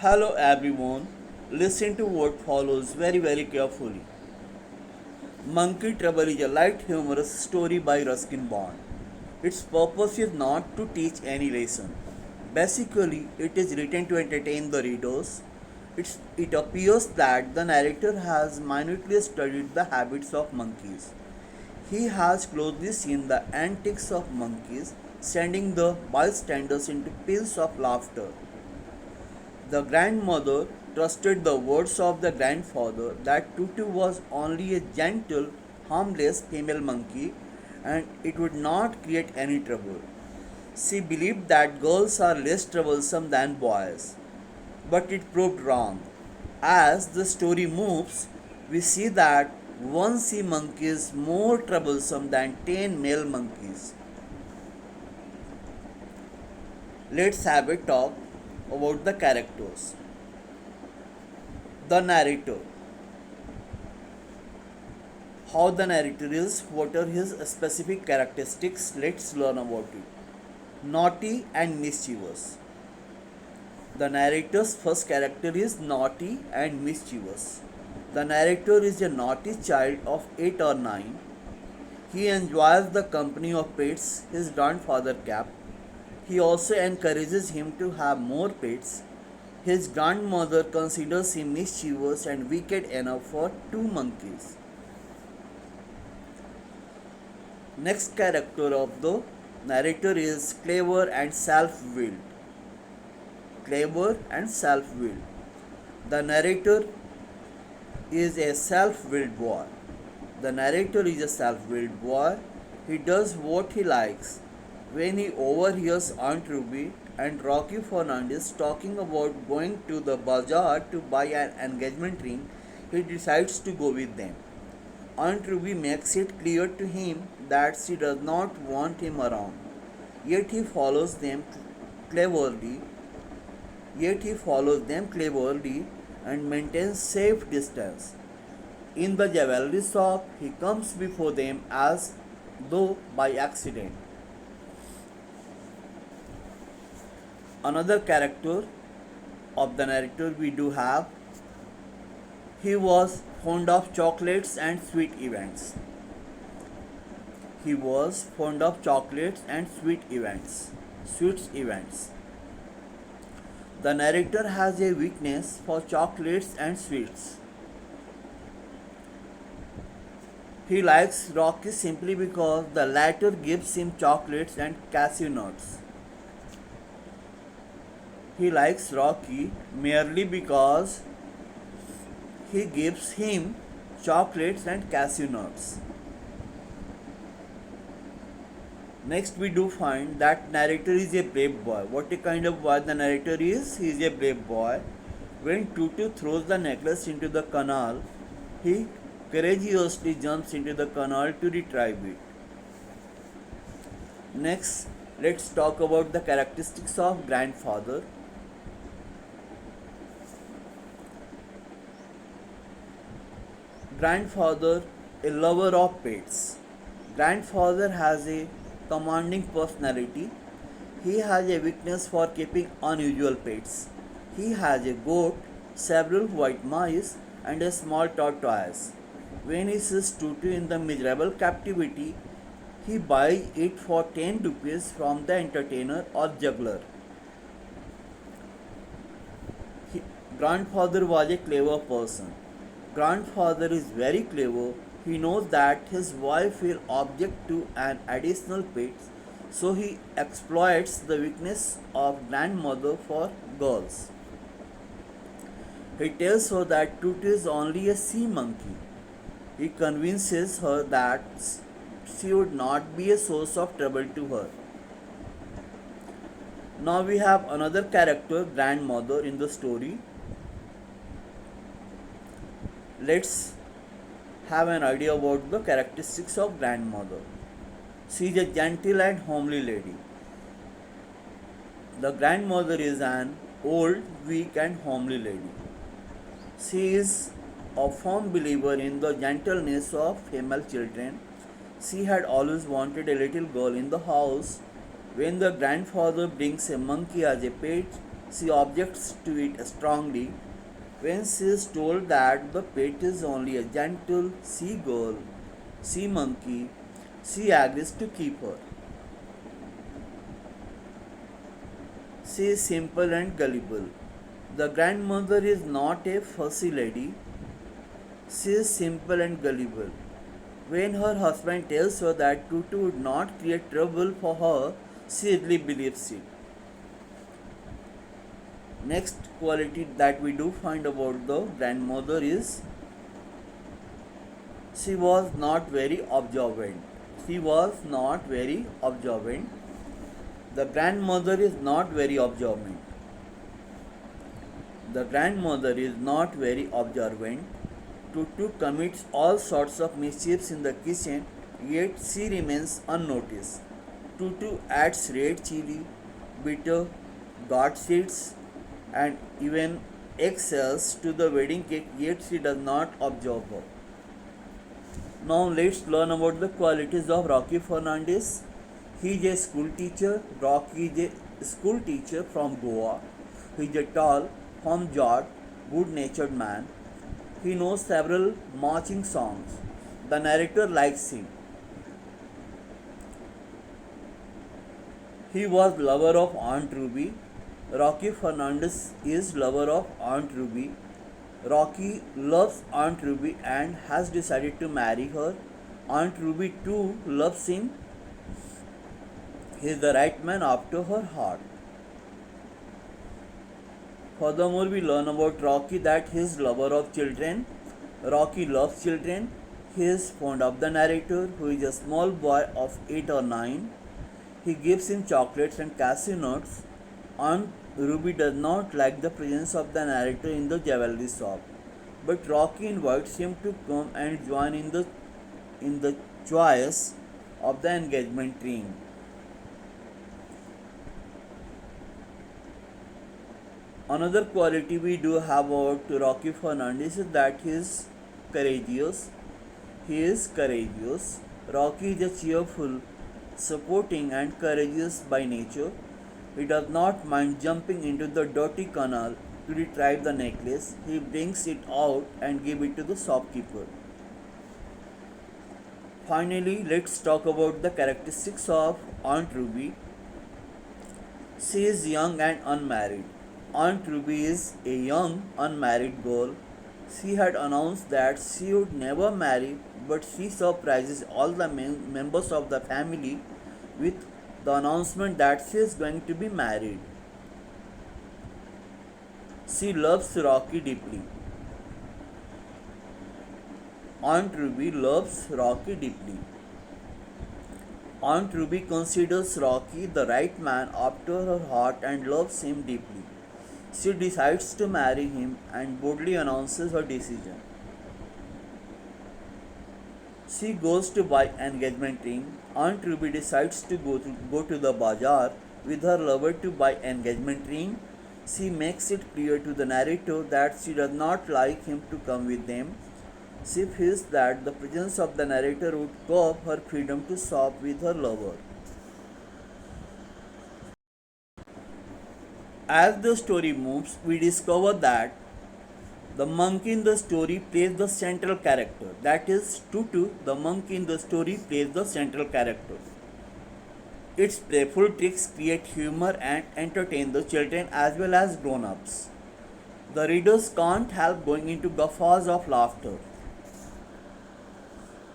Hello everyone, listen to what follows very carefully. Monkey Trouble is a light humorous story by Ruskin Bond. Its purpose is not to teach any lesson. Basically, it is written to entertain the readers. It appears that the narrator has minutely studied the habits of monkeys. He has closely seen the antics of monkeys, sending the bystanders into peals of laughter. The grandmother trusted the words of the grandfather that Tutu was only a gentle, harmless female monkey and it would not create any trouble. She believed that girls are less troublesome than boys, but it proved wrong. As the story moves, we see that one sea monkey is more troublesome than 10 male monkeys. Let's have a talk about the characters. The narrator. How the narrator is, what are his specific characteristics, let's learn about it. Naughty and mischievous. The narrator's first character is naughty and mischievous. The narrator is a naughty child of 8 or 9. He enjoys the company of pets his grandfather kept. He also encourages him to have more pets. His grandmother considers him mischievous and wicked enough for 2 monkeys. Next character of the narrator is clever and self-willed. Clever and self-willed. The narrator is a self-willed boy. The narrator is a self-willed boy. He does what he likes. When he overhears Aunt Ruby and Rocky Fernandez talking about going to the bazaar to buy an engagement ring, he decides to go with them. Aunt Ruby makes it clear to him that she does not want him around. Yet he follows them cleverly. Yet he follows them cleverly and maintains safe distance. In the jewelry shop, he comes before them as though by accident. Another character of the narrator we do have. He was fond of chocolates and sweet events. He was fond of chocolates and sweets events. The narrator has a weakness for chocolates and sweets. He likes Rocky simply because the latter gives him chocolates and cashew nuts. He likes Rocky merely because he gives him chocolates and cashew nuts. Next, we do find that narrator is a brave boy. What a kind of boy the narrator is? He is a brave boy. When Tutu throws the necklace into the canal, he courageously jumps into the canal to retrieve it. Next, let's talk about the characteristics of grandfather. Grandfather, a lover of pets. Grandfather has a commanding personality. He has a weakness for keeping unusual pets. He has a goat, several white mice, and a small tortoise. When he sees Tutu in the miserable captivity, he buys it for 10 rupees from the entertainer or juggler. Grandfather was a clever person. Grandfather is very clever. He knows that his wife will object to an additional pet, so he exploits the weakness of grandmother for girls. He tells her that Tutu is only a sea monkey. He convinces her that she would not be a source of trouble to her. Now we have another character, grandmother, in the story. Let's have an idea about the characteristics of grandmother. She is a gentle and homely lady. The grandmother is an old, weak, and homely lady. She is a firm believer in the gentleness of female children. She had always wanted a little girl in the house. When the grandfather brings a monkey as a pet, She objects to it strongly when she is told that the pet is only a gentle seagull, sea monkey. She agrees to keep her. She is simple and gullible. The grandmother is not a fussy lady. She is simple and gullible. When her husband tells her that Tutu would not create trouble for her, she easily believes it. Next quality that we do find about the grandmother is she was not very observant. She was not very observant. The grandmother is not very observant. The grandmother is not very observant. Tutu commits all sorts of mischiefs in the kitchen, yet she remains unnoticed. Tutu adds red chili, bitter gourd seeds, and even eggshells to the wedding cake, yet she does not observe her. Now let's learn about the qualities of Rocky Fernandez. He is a school teacher. Rocky is a school teacher from Goa. He is a tall, home-jawed, good-natured man. He knows several marching songs. The narrator likes him. He was lover of Aunt Ruby. Rocky Fernandez is lover of Aunt Ruby. Rocky loves Aunt Ruby and has decided to marry her. Aunt Ruby too loves him. He is the right man after her heart. Furthermore, we learn about Rocky that he is lover of children. Rocky loves children. He is fond of the narrator, who is a small boy of 8 or 9. He gives him chocolates and cashew nuts. Aunt Ruby does not like the presence of the narrator in the jewelry shop, but Rocky invites him to come and join in the joys of the engagement ring. Another quality we do have about Rocky Fernandez is that he is courageous. He is courageous. Rocky is a cheerful, supporting, and courageous by nature. He does not mind jumping into the dirty canal to retrieve the necklace. He brings it out and gives it to the shopkeeper. Finally, let's talk about the characteristics of Aunt Ruby. She is young and unmarried. Aunt Ruby is a young, unmarried girl. She had announced that she would never marry, but she surprises all the members of the family with the announcement that she is going to be married. She loves Rocky deeply. Aunt Ruby loves Rocky deeply. Aunt Ruby considers Rocky the right man after her heart and loves him deeply. She decides to marry him and boldly announces her decision. She goes to buy an engagement ring. Aunt Ruby decides to go to the bazaar with her lover to buy an engagement ring. She makes it clear to the narrator that she does not like him to come with them. She feels that the presence of the narrator would curb her freedom to shop with her lover. As the story moves, we discover that the monkey in the story plays the central character. That is, Tutu, the monkey in the story, plays the central character. Its playful tricks create humor and entertain the children as well as grown ups. The readers can't help going into guffaws of laughter.